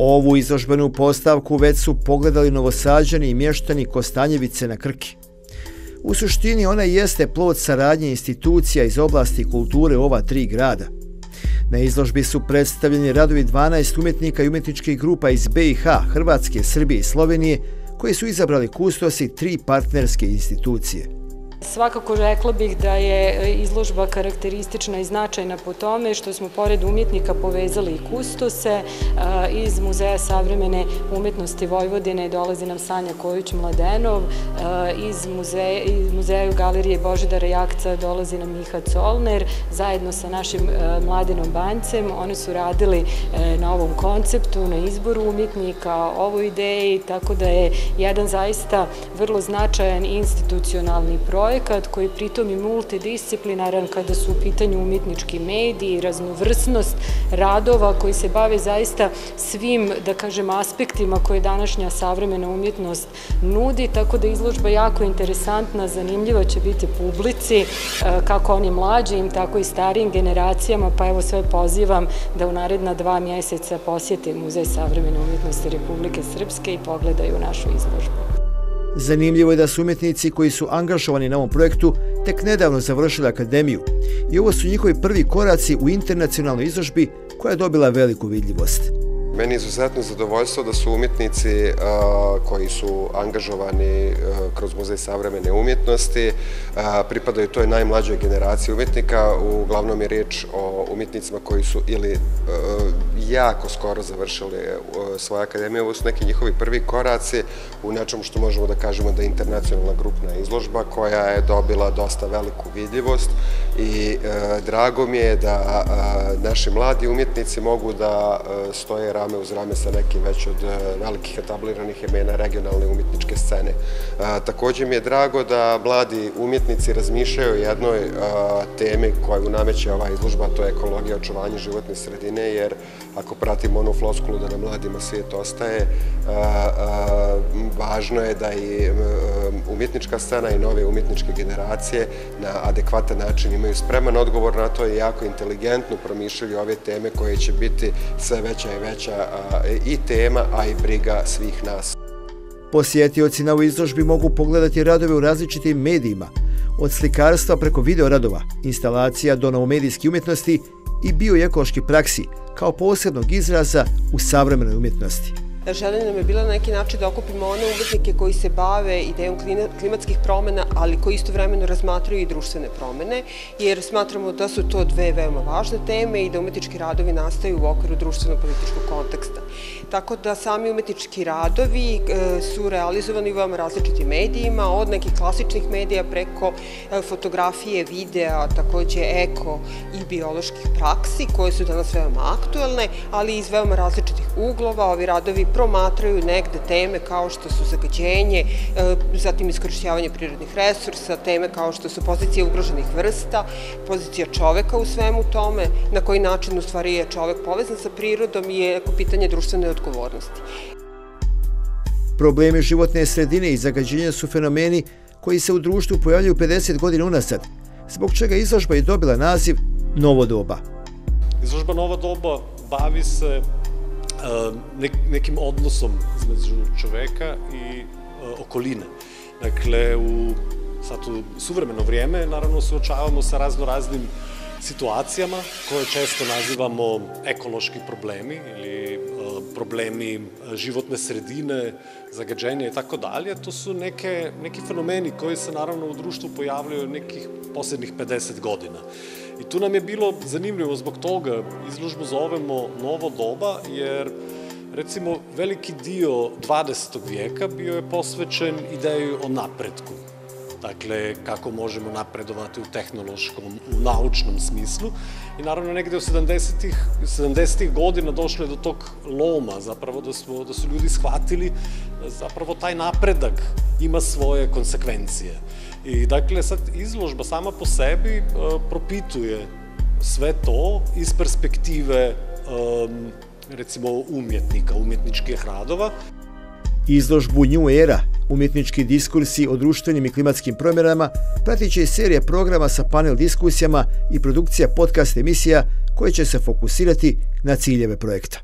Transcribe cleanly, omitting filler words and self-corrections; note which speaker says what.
Speaker 1: Ovu izložbenu postavku već su pogledali Novosađani i mještani Kostanjevice na Krki. U suštini ona jeste plod saradnje institucija iz oblasti kulture ova tri grada. Na izložbi su predstavljeni radovi 12 umjetnika i umjetničkih grupa iz BiH, Hrvatske, Srbije i Slovenije, koji su izabrali kustosi tri partnerske institucije.
Speaker 2: Svakako rekla bih da je izložba karakteristična i značajna po tome što smo pored umjetnika povezali i kustose. Iz Muzeja savremene umjetnosti Vojvodine dolazi nam Sanja Kojić-Mladenov, iz Muzeja i galerije Božidara Jakca dolazi nam Miha Colner, zajedno sa našim Mladenom Banjcem. Oni su radili na ovom konceptu, na izboru umjetnika, ovoj ideji, tako da je jedan zaista vrlo značajan institucionalni projekat koji pritom i multidisciplinaran kada su u pitanju umjetnički mediji, raznovrsnost radova koji se bave zaista svim, da kažem, aspektima koje današnja savremena umjetnost nudi, tako da je izložba jako interesantna, zanimljiva će biti publici, kako onim mlađim, tako i starijim generacijama, pa evo sve pozivam da u naredna 2 mjeseca posjete Muzej savremene umjetnosti Republike Srpske i pogledaju našu izložbu.
Speaker 1: Zanimljivo je da su umjetnici koji su angažovani na ovom projektu tek nedavno završili akademiju i ovo su njihovi prvi koraci u internacionalnoj izložbi koja je dobila veliku vidljivost.
Speaker 3: Meni je izuzetno zadovoljstvo da su umjetnici koji su angažovani kroz Muzej savremene umjetnosti pripadaju toj najmlađoj generaciji umjetnika. Uglavnom je riječ o umjetnicima koji su ili jako skoro završili svoje akademije. Ovo su neki njihovi prvi koraci u nečemu što možemo da kažemo da je internacionalna grupna izložba koja je dobila dosta veliku vidljivost i drago mi je da naši mladi umjetnici mogu da stoje rame uz rame sa nekim već od velikih etabliranih imena regionalne umjetničke scene. Također mi je drago da mladi umjetnici razmišljaju o jednoj temi koju nameće ova izložba, to je ekologija, očuvanje životne sredine, jer ako pratimo onu floskulu da na mladima svijet ostaje, važno je da i umjetnička scena i nove umjetničke generacije na adekvatan način imaju spreman odgovor na to i jako inteligentno promišljaju ove teme koje će biti sve veća i veća i tema, a i briga svih nas.
Speaker 1: Posjetioci na ovoj izložbi mogu pogledati radove u različitim medijima, od slikarstva preko videoradova, instalacija do novomedijske umjetnosti i bioekološke praksi kao posebnog izraza u savremenoj umjetnosti.
Speaker 4: Želja nam je bila na neki način da okupimo one umjetnike koji se bave idejom klimatskih promjena, ali koji istovremeno razmatraju i društvene promjene, jer smatramo da su to dve veoma važne teme i da umjetnički radovi nastaju u okviru društveno-političkog konteksta. Tako da sami umjetnički radovi su realizovani u veoma različitim medijima, od nekih klasičnih medija preko fotografije, videa, također eko i bioloških praksi koje su danas veoma aktuelne, ali iz veoma različitih uglova. Ovi radovi promatraju negde teme kao što su zagađenje, zatim iskorišćavanje prirodnih resursa, teme kao što su pozicije ugroženih vrsta, pozicija čoveka u svemu tome, na koji način u stvari je čovek povezan sa prirodom i je pitanje društvene odgovornosti.
Speaker 1: Problemi životne sredine i zagađenja su fenomeni koji se u društvu pojavljuju 50 godina unazad, zbog čega izložba je dobila naziv Novo doba.
Speaker 5: Izložba Novo doba bavi se nekim odnosom između čoveka i okoline. Dakle, u suvremeno vrijeme naravno suočavamo sa raznim situacijama koje često nazivamo ekološki problemi ili problemi životne sredine, zagađenja i tako dalje. To su neki fenomeni koji se naravno u društvu pojavljaju nekih posljednjih 50 godina. I tu nam je bilo zanimljivo zbog toga izložbu zovemo Novo doba, jer recimo veliki dio 20. vijeka bio je posvećen ideji o napretku. Dakle, kako možemo napredovati u tehnološkom, u naučnom smislu. I naravno negde u 70. godina došlo je do tog loma, zapravo da su ljudi shvatili da zapravo taj napredak ima svoje konsekvencije. I dakle, sad izložba sama po sebi propituje sve to iz perspektive recimo umjetnika, umjetničkih radova.
Speaker 1: Izložbu New Era, umjetnički diskursi o društvenim i klimatskim promjenama, pratit će i serija programa sa panel diskusijama i produkcija podcast emisija koje će se fokusirati na ciljeve projekta.